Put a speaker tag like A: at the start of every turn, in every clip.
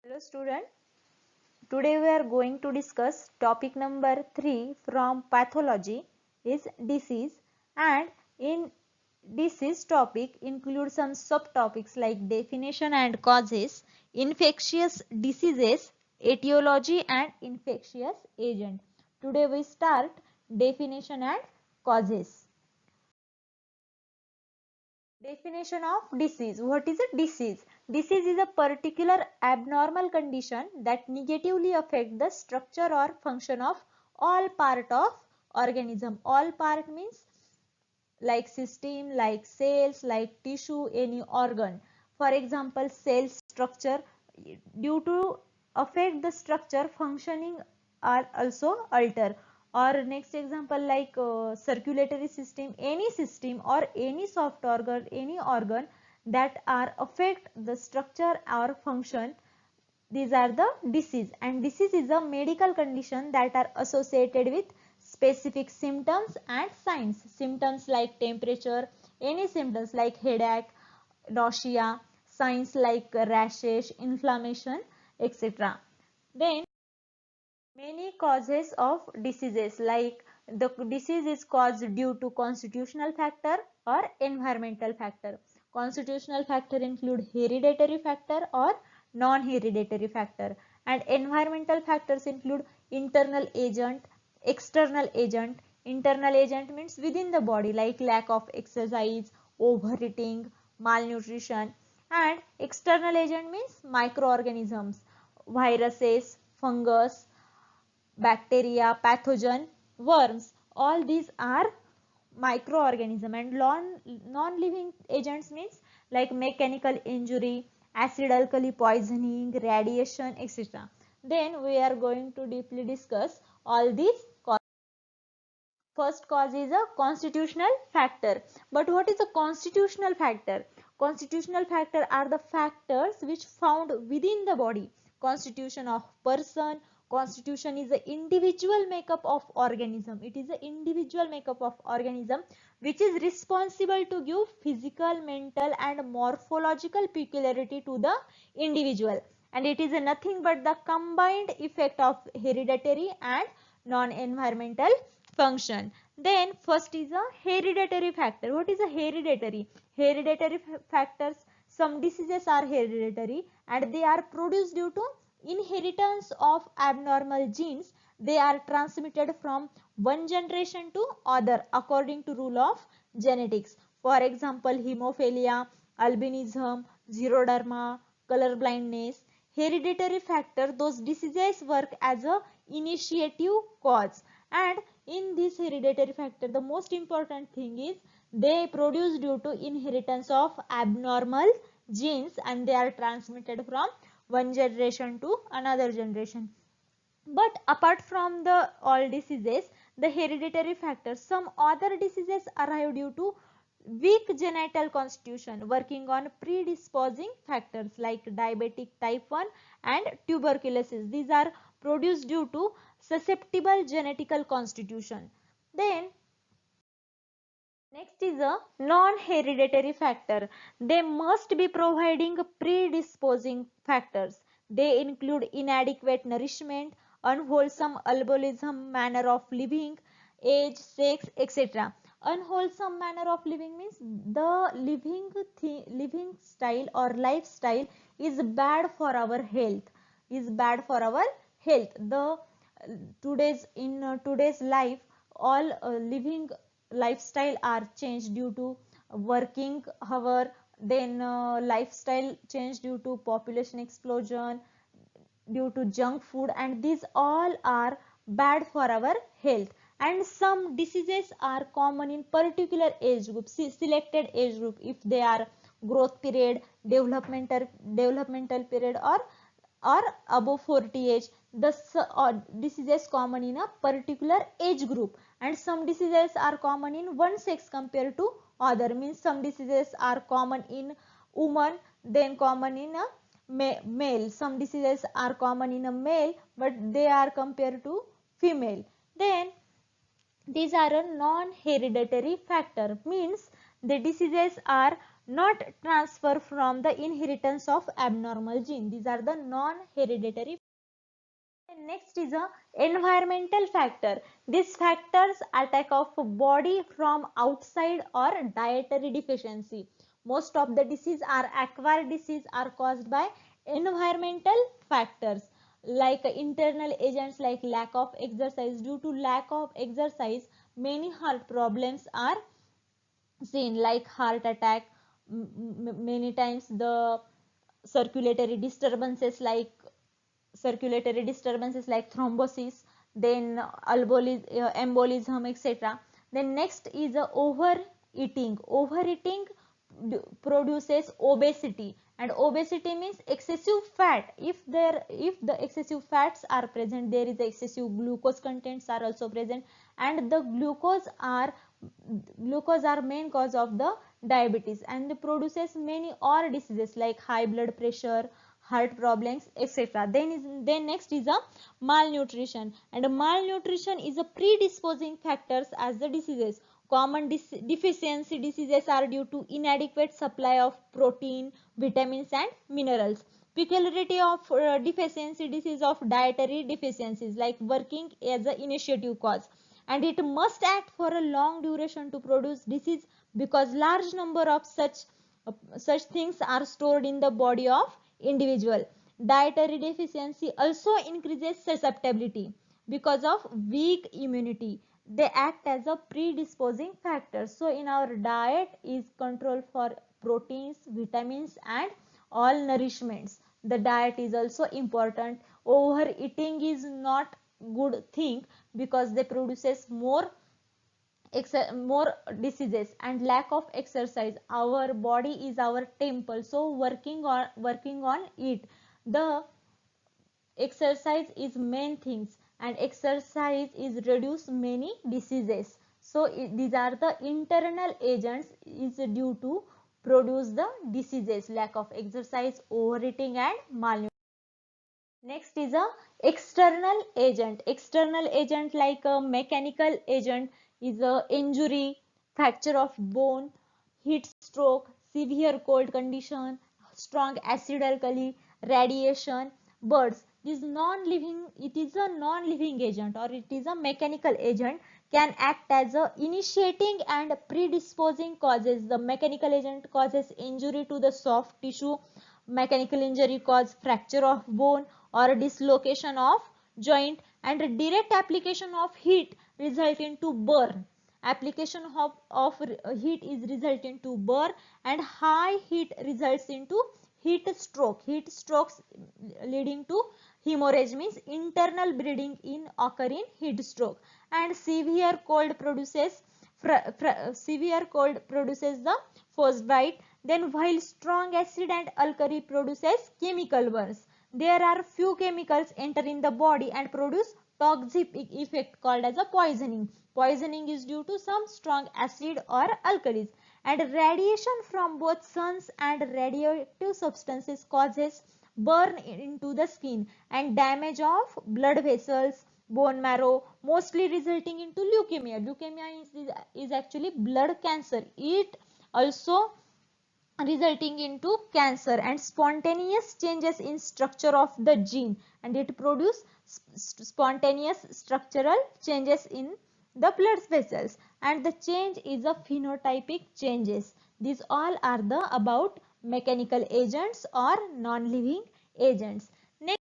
A: Hello student, today we are going to discuss topic number 3 from pathology is disease, and in disease topic include some subtopics like definition and causes, infectious diseases, etiology and infectious agent. Today we start definition and causes. Definition of disease. What is a disease? Disease is a particular abnormal condition that negatively affect the structure or function of all part of organism. All part means like system, like cells, like tissue, any organ. For example, cell structure, due to affect the structure, functioning are also alter. Or next example like circulatory system or any soft organ, any organ that are affect the structure or function, these are the disease. And disease is a medical condition that are associated with specific symptoms and signs. Symptoms like temperature, any symptoms like headache, nausea, signs like rashes, inflammation, etc. Then many causes of diseases, like the disease is caused due to constitutional factor or environmental factor. Constitutional factor include hereditary factor or non-hereditary factor, and environmental factors include internal agent, external agent. Internal agent means within the body, like lack of exercise, overeating, malnutrition, and external agent means microorganisms, viruses, fungus, bacteria, pathogen, worms. All these are microorganism. And non-living agents means like mechanical injury, acid alkali poisoning, radiation, etc. Then we are going to deeply discuss all these causes. First cause is a constitutional factor. But what is a constitutional factor? Constitutional factor are the factors which found within the body. Constitution of person. Constitution is the individual makeup of organism. It is the individual makeup of organism which is responsible to give physical, mental and morphological peculiarity to the individual. And it is nothing but the combined effect of hereditary and non-environmental function. Then first is a hereditary factor. What is a hereditary? Hereditary factors, some diseases are hereditary and they are produced due to inheritance of abnormal genes. They are transmitted from one generation to other according to rule of genetics. For example, hemophilia, albinism, xeroderma, color blindness. Hereditary factor, those diseases work as a initiative cause. And in this hereditary factor, the most important thing is they produce due to inheritance of abnormal genes and they are transmitted from one generation to another generation. But apart from the all diseases, the hereditary factors, some other diseases arrive due to weak genital constitution working on predisposing factors like diabetic type 1 and tuberculosis. These are produced due to susceptible genetical constitution. Then next is a non-hereditary factor. They must be providing predisposing factors. They include inadequate nourishment, unwholesome alcoholism, manner of living, age, sex, etc. Unwholesome manner of living means the living style or lifestyle is bad for our health. Is bad for our health. The today's life, all living lifestyle are changed due to working hour, then lifestyle change due to population explosion, due to junk food, and these all are bad for our health. And some diseases are common in particular age group, selected age group, if they are growth period, developmental period, or above 40 age. The diseases common in a particular age group. And some diseases are common in one sex compared to other, means some diseases are common in woman then common in a male. Some diseases are common in a male but they are compared to female. Then these are a non-hereditary factor, means the diseases are not transfer from the inheritance of abnormal gene. These are the non-hereditary. Next is a environmental factor. These factors attack of body from outside or dietary deficiency. Most of the disease are acquired disease are caused by environmental factors like internal agents like lack of exercise. Due to lack of exercise, many heart problems are seen like heart attack. Many times the circulatory disturbances like thrombosis, then embolism, etc. Then next is overeating. Overeating produces obesity, and obesity means excessive fat. If the excessive fats are present, there is excessive glucose contents are also present, and the glucose are main cause of the diabetes, and produces many other diseases like high blood pressure, heart problems, etc. Then next is a malnutrition, and malnutrition is a predisposing factors as the diseases. Common deficiency diseases are due to inadequate supply of protein, vitamins and minerals. Peculiarity of deficiency disease of dietary deficiencies like working as an initiative cause, and it must act for a long duration to produce disease because large number of such things are stored in the body of individual. Dietary deficiency also increases susceptibility because of weak immunity. They act as a predisposing factor. So in our diet is control for proteins, vitamins and all nourishments. The diet is also important. Overeating is not good thing because they produces more diseases. And lack of exercise, our body is our temple, so working on it, the exercise is main things, and exercise is reduce many diseases. So these are the internal agents is due to produce the diseases: lack of exercise, overeating and malnutrition. Next is a external agent. External agent like a mechanical agent is a injury, fracture of bone, heat stroke, severe cold condition, strong acid alkali, radiation, birds. It is a non-living agent or it is a mechanical agent, can act as a initiating and predisposing causes. The mechanical agent causes injury to the soft tissue. Mechanical injury cause fracture of bone or dislocation of joint, and direct application of heat result into burn. Application of heat is result into burn, and high heat results into heat stroke. Heat strokes leading to hemorrhage means internal bleeding in occur in heat stroke. And severe cold produces the frostbite. Then while strong acid and alkali produces chemical burns, there are few chemicals enter in the body and produce toxic effect called as a poisoning. Poisoning is due to some strong acid or alkalis. And radiation from both suns and radioactive substances causes burn into the skin and damage of blood vessels, bone marrow, mostly resulting into leukemia. Leukemia is actually blood cancer. It also resulting into cancer. And spontaneous changes in structure of the gene, and it produce spontaneous structural changes in the blood vessels, and the change is a phenotypic changes. These all are the about mechanical agents or non-living agents. Next,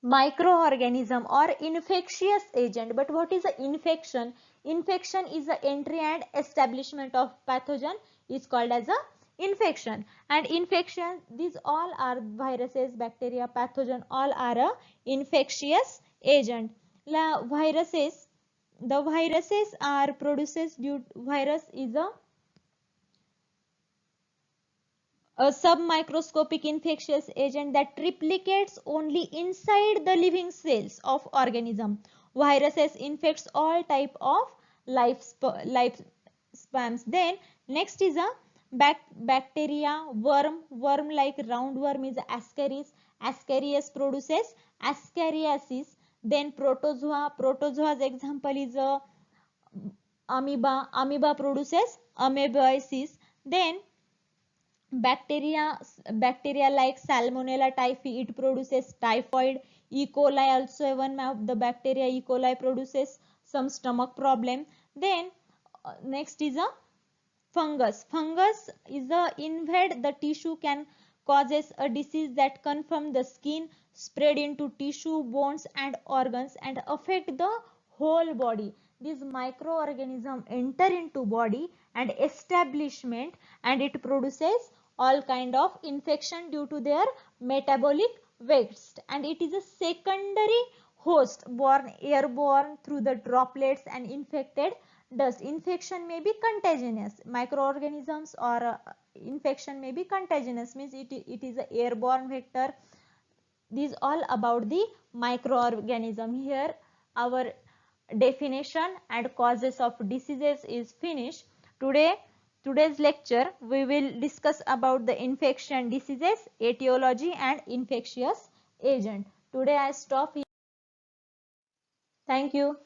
A: microorganism or infectious agent. But what is a infection? Infection is the entry and establishment of pathogen is called as a infection. And infection, these all are viruses, bacteria, pathogen, all are a infectious agent. The viruses are produces due virus is a submicroscopic infectious agent that replicates only inside the living cells of organism. Viruses infects all type of life spams. Then next is a bacteria, worm like roundworm is Ascaris. Ascaris produces Ascariasis. Then protozoa's example is a amoeba. Amoeba produces amoeboisis. Then bacteria like Salmonella typhi, it produces typhoid. E. coli also one of the bacteria. E. coli produces some stomach problem. Then next is a fungus. Fungus is a invade the tissue, can causes a disease that come from the skin, spread into tissue, bones and organs and affect the whole body. These microorganisms enter into body and establishment, and it produces all kind of infection due to their metabolic waste, and it is a secondary host born airborne through the droplets and infected dust. Infection may be contagious, microorganisms or infection may be contagious, means it is a airborne vector. These all about the microorganism. Here our definition and causes of diseases is finished. Today's lecture we will discuss about the infection diseases, etiology and infectious agent. Today I stop here. Thank you.